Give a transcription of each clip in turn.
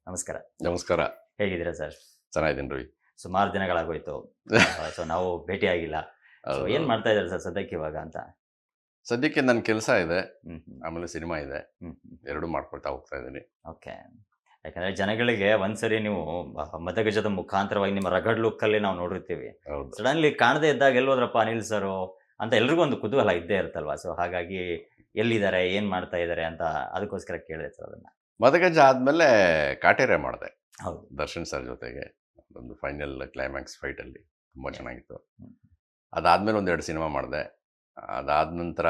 ನಮಸ್ಕಾರ. ನಮಸ್ಕಾರ. ಹೇಗಿದ್ದೀರಾ ಸರ್? ಚೆನ್ನಾಗಿದ್ದೀನಿ ರವಿ. ಸುಮಾರು ದಿನಗಳಾಗೋಯ್ತು. ಸೊ ನಾವು ಭೇಟಿಯಾಗಿಲ್ಲ. ಸೊ ಹೌದು. ಏನ್ ಮಾಡ್ತಾ ಇದ್ದಾರೆ ಸರ್ ಸದ್ಯಕ್ಕೆ ಇವಾಗ ಅಂತ? ಸದ್ಯಕ್ಕೆ ನನ್ನ ಕೆಲಸ ಇದೆ, ಹ್ಮ್ ಹ್ಮ್ ಆಮೇಲೆ ಸಿನಿಮಾ ಇದೆ. ಹ್ಮ್ ಹ್ಮ್. ಎರಡೂ ಮಾಡ್ಕೊಳ್ತಾ ಹೋಗ್ತಾ ಇದ್ದೀನಿ. ಓಕೆ. ಯಾಕಂದ್ರೆ ಜನಗಳಿಗೆ ಒಂದ್ಸರಿ ನೀವು ಮದಗಜದ ಮುಖಾಂತರವಾಗಿ ನಿಮ್ಮ ರಗಡ್ ಲುಕ್ ಅಲ್ಲಿ ನಾವು ನೋಡಿರ್ತೀವಿ. ಹೌದು. ಸಡನ್ಲಿ ಕಾಣದೇ ಇದ್ದಾಗ ಎಲ್ಲೋದ್ರಪ್ಪ ಅನಿಲ್ ಸರ್ ಅಂತ ಎಲ್ರಿಗೂ ಒಂದು ಕುತೂಹಲ ಇದ್ದೇ ಇರುತ್ತಲ್ವಾ? ಸೊ ಹಾಗಾಗಿ ಎಲ್ಲಿದ್ದಾರೆ, ಏನ್ ಮಾಡ್ತಾ ಇದ್ದಾರೆ ಅಂತ ಅದಕ್ಕೋಸ್ಕರ ಕೇಳಿದೆ ಸರ್ ಅದನ್ನ. ಮದಗಜ ಆದಮೇಲೆ ಕಾಟೇರೆ ಮಾಡಿದೆ ಹೌದು. ದರ್ಶನ್ ಸರ್ ಜೊತೆಗೆ. ಒಂದು ಫೈನಲ್ ಕ್ಲೈಮ್ಯಾಕ್ಸ್ ಫೈಟಲ್ಲಿ ತುಂಬ Okay. ಚೆನ್ನಾಗಿತ್ತು. ಹ್ಮ್. ಅದಾದಮೇಲೆ ಒಂದೆರಡು ಸಿನಿಮಾ ಮಾಡಿದೆ. ಅದಾದ ನಂತರ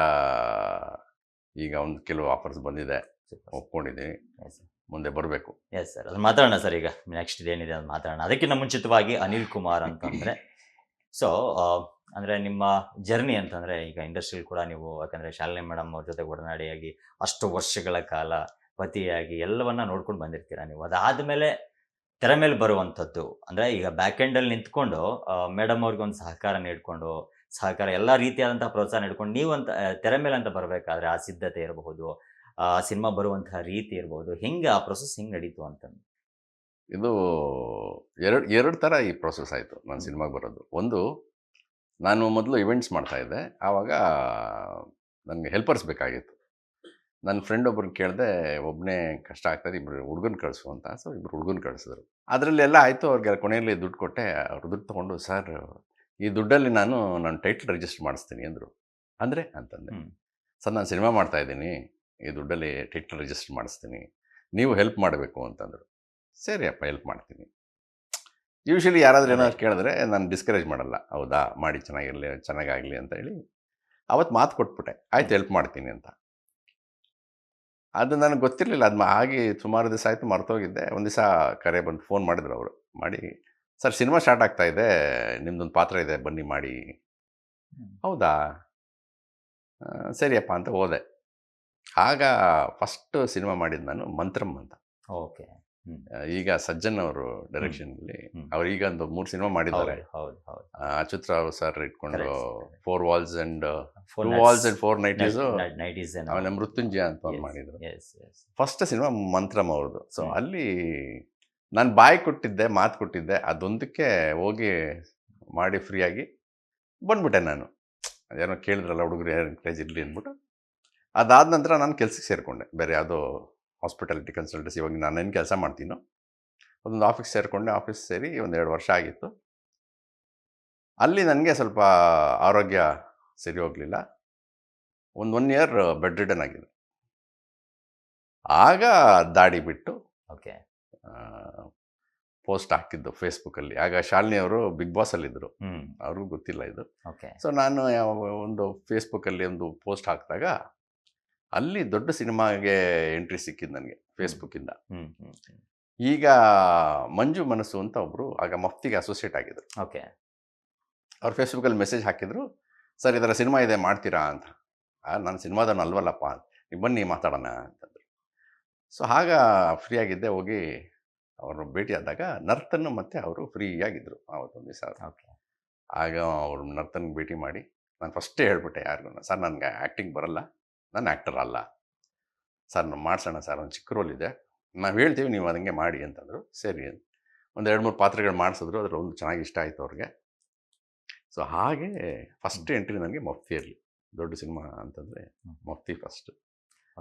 ಈಗ ಒಂದು ಕೆಲವು ಆಫರ್ಸ್ ಬಂದಿದೆ, ಒಪ್ಕೊಂಡಿದ್ದೀನಿ. ಮುಂದೆ ಬರಬೇಕು. ಎಸ್ ಸರ್, ಅದು ಮಾತಾಡೋಣ ಸರ್. ಈಗ ನೆಕ್ಸ್ಟ್ ಏನಿದೆ ಅದು ಮಾತಾಡೋಣ. ಅದಕ್ಕಿಂತ ಮುಂಚಿತವಾಗಿ ಅನಿಲ್ ಕುಮಾರ್ ಅಂತಂದ್ರೆ ಸೊ ಅಂದ್ರೆ ನಿಮ್ಮ ಜರ್ನಿ ಅಂತಂದ್ರೆ ಈಗ ಇಂಡಸ್ಟ್ರಿಯಲ್ಲಿ ಕೂಡ ನೀವು, ಯಾಕಂದ್ರೆ ಶಾಲಿನಿ ಮೇಡಮ್ ಅವ್ರ ಜೊತೆ ಒಡನಾಡಿಯಾಗಿ ಅಷ್ಟು ವರ್ಷಗಳ ಕಾಲ ಪತಿಯಾಗಿ ಎಲ್ಲವನ್ನ ನೋಡ್ಕೊಂಡು ಬಂದಿರ್ತೀರಾ ನೀವು. ಅದಾದ್ಮೇಲೆ ತೆರೆ ಮೇಲೆ ಬರುವಂಥದ್ದು ಅಂದ್ರೆ ಈಗ ಬ್ಯಾಕ್ ಎಂಡ್ ಅಲ್ಲಿ ನಿಂತ್ಕೊಂಡು ಮೇಡಮ್ ಅವ್ರಿಗೆ ಒಂದು ಸಹಕಾರ ನೀಡ್ಕೊಂಡು, ಸಹಕಾರ ಎಲ್ಲ ರೀತಿಯಾದಂತಹ ಪ್ರೋತ್ಸಾಹ ನೀಡ್ಕೊಂಡು ನೀವು ಅಂತ ತೆರೆ ಮೇಲೆ ಅಂತ ಬರಬೇಕಾದ್ರೆ ಆ ಸಿದ್ಧತೆ ಇರಬಹುದು, ಸಿನಿಮಾ ಬರುವಂತಹ ರೀತಿ ಇರಬಹುದು, ಹೆಂಗೆ ಆ ಪ್ರೊಸೆಸ್ ಹೆಂಗ್ ನಡೀತು ಅಂತಂದು? ಇದು ಎರಡು ಥರ ಈ ಪ್ರೊಸೆಸ್ ಆಯಿತು ನಾನು ಸಿನಿಮಾಗೆ ಬರೋದು. ಒಂದು, ನಾನು ಮೊದಲು ಇವೆಂಟ್ಸ್ ಮಾಡ್ತಾಯಿದ್ದೆ. ಆವಾಗ ನನಗೆ ಹೆಲ್ಪರ್ಸ್ ಬೇಕಾಗಿತ್ತು. ನನ್ನ ಫ್ರೆಂಡ್ ಒಬ್ರನ್ನ ಕೇಳಿದೆ, ಒಬ್ಬನೇ ಕಷ್ಟ ಆಗ್ತದೆ, ಇಬ್ಬರು ಹುಡುಗನ ಕಳಿಸು ಅಂತ. ಸೊ ಇಬ್ಬರು ಹುಡುಗನ ಕಳಿಸಿದ್ರು. ಅದರಲ್ಲೆಲ್ಲ ಆಯಿತು. ಅವ್ರಿಗೆ ಕೊನೆಯಲ್ಲಿ ದುಡ್ಡು ಕೊಟ್ಟೆ. ಅವ್ರು ದುಡ್ಡು ತೊಗೊಂಡು, ಸರ್ ಈ ದುಡ್ಡಲ್ಲಿ ನಾನು ಟೈಟ್ಲ್ ರಿಜಿಸ್ಟರ್ ಮಾಡಿಸ್ತೀನಿ ಅಂದರು. ಅಂದರೆ ಅಂತಂದೆ, ಸರ್ ನಾನು ಸಿನಿಮಾ ಮಾಡ್ತಾಯಿದ್ದೀನಿ, ಈ ದುಡ್ಡಲ್ಲಿ ಟೈಟ್ಲ್ ರಿಜಿಸ್ಟರ್ ಮಾಡಿಸ್ತೀನಿ, ನೀವು ಹೆಲ್ಪ್ ಮಾಡಬೇಕು ಅಂತಂದರು. ಸರಿ ಅಪ್ಪ, ಹೆಲ್ಪ್ ಮಾಡ್ತೀನಿ. ಯೂಶ್ವಲಿ ಯಾರಾದರೂ ಏನಾದ್ರು ಕೇಳಿದ್ರೆ ನಾನು ಡಿಸ್ಕರೇಜ್ ಮಾಡಲ್ಲ. ಹೌದಾ, ಮಾಡಿ, ಚೆನ್ನಾಗಾಗಲಿ ಅಂತ ಹೇಳಿ ಅವತ್ತು ಮಾತು ಕೊಟ್ಬಿಟ್ಟೆ, ಆಯ್ತು ಹೆಲ್ಪ್ ಮಾಡ್ತೀನಿ ಅಂತ. ಅದು ನನಗೆ ಗೊತ್ತಿರಲಿಲ್ಲ. ಅದು ಹಾಗೆ ಸುಮಾರು ದಿವಸ ಆಯಿತು, ಮರ್ತೋಗಿದ್ದೆ. ಒಂದು ದಿವಸ ಕರೆ ಬಂದು ಫೋನ್ ಮಾಡಿದ್ರು ಅವರು. ಮಾಡಿ, ಸರ್ ಸಿನಿಮಾ ಸ್ಟಾರ್ಟ್ ಆಗ್ತಾ ಇದೆ, ನಿಮ್ಮದೊಂದು ಪಾತ್ರ ಇದೆ, ಬನ್ನಿ ಮಾಡಿ. ಹೌದಾ, ಸರಿಯಪ್ಪ ಅಂತ ಹೋದೆ. ಆಗ ಫಸ್ಟ್ ಸಿನಿಮಾ ಮಾಡಿದ್ದು ನಾನು ಮಂತ್ರಮ್ ಅಂತ. ಓಕೆ. ಈಗ ಸಜ್ಜನ್ ಅವರು ಡೈರೆಕ್ಷನಲ್ಲಿ. ಅವ್ರು ಈಗ ಒಂದು 3 ಸಿನಿಮಾ ಮಾಡಿದ್ದಾರೆ. ಅಚ್ಯುತ್ ರಾವ್ ಸರ್ ಇಟ್ಕೊಂಡು 4 Walls and 2 Walls and 4 Nighties, ಆಮೇಲೆ ಮೃತ್ಯುಂಜಯ ಅಂತ ಒಂದು ಮಾಡಿದ್ರು. ಫಸ್ಟ್ ಸಿನಿಮಾ ಮಂತ್ರಮ್ ಅವ್ರದ್ದು. ಸೊ ಅಲ್ಲಿ ನಾನು ಬಾಯಿ ಕೊಟ್ಟಿದ್ದೆ, ಮಾತು ಕೊಟ್ಟಿದ್ದೆ, ಅದೊಂದಕ್ಕೆ ಹೋಗಿ ಮಾಡಿ ಫ್ರೀಯಾಗಿ ಬಂದ್ಬಿಟ್ಟೆ ನಾನು. ಅದೇನೋ ಕೇಳಿದ್ರಲ್ಲ ಹುಡುಗರು, ಕ್ರೇಜ್ ಇರಲಿ ಅಂದ್ಬಿಟ್ಟು. ಅದಾದ ನಂತರ ನಾನು ಕೆಲ್ಸಕ್ಕೆ ಸೇರಿಕೊಂಡೆ. ಬೇರೆ ಯಾವುದೋ ಹಾಸ್ಪಿಟಾಲಿಟಿ ಕನ್ಸಲ್ಟೆನ್ಸಿ, ಇವಾಗ ನಾನೇನು ಕೆಲಸ ಮಾಡ್ತೀನೋ ಅದೊಂದು ಆಫೀಸ್ ಸೇರಿಕೊಂಡೆ. ಆಫೀಸ್ ಸೇರಿ 1-2 ವರ್ಷ ಆಗಿತ್ತು. ಅಲ್ಲಿ ನನಗೆ ಸ್ವಲ್ಪ ಆರೋಗ್ಯ ಸರಿ ಹೋಗಲಿಲ್ಲ. ಒಂದು 1 ಇಯರ್ ಬೆಡ್ ರಿಡನ್ ಆಗಿದೆ. ಆಗ ದಾಡಿ ಬಿಟ್ಟು ಓಕೆ ಪೋಸ್ಟ್ ಹಾಕಿದ್ದು ಫೇಸ್ಬುಕ್ಕಲ್ಲಿ. ಆಗ ಶಾಲಿನಿ ಅವರು ಬಿಗ್ ಬಾಸಲ್ಲಿದ್ದರು, ಅವ್ರಿಗೂ ಗೊತ್ತಿಲ್ಲ ಇದು. ಸೊ ನಾನು ಒಂದು ಫೇಸ್ಬುಕ್ಕಲ್ಲಿ ಒಂದು ಪೋಸ್ಟ್ ಹಾಕಿದಾಗ ಅಲ್ಲಿ ದೊಡ್ಡ ಸಿನಿಮಾಗೆ ಎಂಟ್ರಿ ಸಿಕ್ಕಿದ್ದು ನನಗೆ ಫೇಸ್ಬುಕ್ಕಿಂದ. ಈಗ ಮಂಜು ಮನಸ್ಸು ಅಂತ ಒಬ್ಬರು ಆಗ ಮಫ್ತಿಗೆ ಅಸೋಸಿಯೇಟ್ ಆಗಿದ್ರು. ಓಕೆ. ಅವ್ರು ಫೇಸ್ಬುಕ್ಕಲ್ಲಿ ಮೆಸೇಜ್ ಹಾಕಿದ್ರು, ಸರ್ ಈ ಥರ ಸಿನಿಮಾ ಇದೆ, ಮಾಡ್ತೀರಾ ಅಂತ. ನಾನು ಸಿನಿಮಾದವನು ಅಲ್ವಲ್ಲಪ್ಪ, ನೀವು ಬನ್ನಿ ಮಾತಾಡೋಣ ಅಂತಂದರು. ಸೊ ಆಗ ಫ್ರೀಯಾಗಿದ್ದೆ. ಹೋಗಿ ಅವ್ರನ್ನ ಭೇಟಿ ಆದಾಗ ನರ್ತನ್ ಮತ್ತು ಅವರು ಫ್ರೀಯಾಗಿದ್ದರು ಆವತ್ತೊಂದು ದಿವಸ. ಓಕೆ. ಆಗ ಅವ್ರು ನರ್ತನ್ಗೆ ಭೇಟಿ ಮಾಡಿ ನಾನು ಫಸ್ಟೇ ಹೇಳ್ಬಿಟ್ಟೆ ಯಾರಿಗೂ, ಸರ್ ನನಗೆ ಆ್ಯಕ್ಟಿಂಗ್ ಬರಲ್ಲ, ನಾನು ಆ್ಯಕ್ಟರ್ ಅಲ್ಲ ಸರ್, ನಾವು ಮಾಡಿಸೋಣ ಸರ್, ಒಂದು ಚಿಕ್ಕ ರೋಲ್ ಇದೆ, ನಾವು ಹೇಳ್ತೀವಿ, ನೀವು ಅದಂಗೆ ಮಾಡಿ ಅಂತಂದರು. ಸರಿ ಅಂತ ಒಂದು 2-3 ಪಾತ್ರಗಳು ಮಾಡಿಸಿದ್ರು. ಅದರಲ್ಲಿ ಒಂದು ಚೆನ್ನಾಗಿ ಇಷ್ಟ ಆಯಿತು ಅವ್ರಿಗೆ. ಸೊ ಹಾಗೆ ಫಸ್ಟ್ ಎಂಟ್ರಿ ನನಗೆ ಮಫ್ತಿಯಲ್ಲಿ, ದೊಡ್ಡ ಸಿನಿಮಾ ಅಂತಂದರೆ ಮಫ್ತಿ ಫಸ್ಟ್.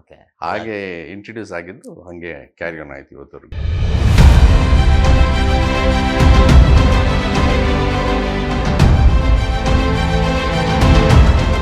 ಓಕೆ. ಹಾಗೆ ಇಂಟ್ರಡ್ಯೂಸ್ ಆಗಿದ್ದು, ಹಾಗೆ ಕ್ಯಾರಿ ಆನ್ ಆಯಿತು ಇವತ್ತವರೆಗೂ.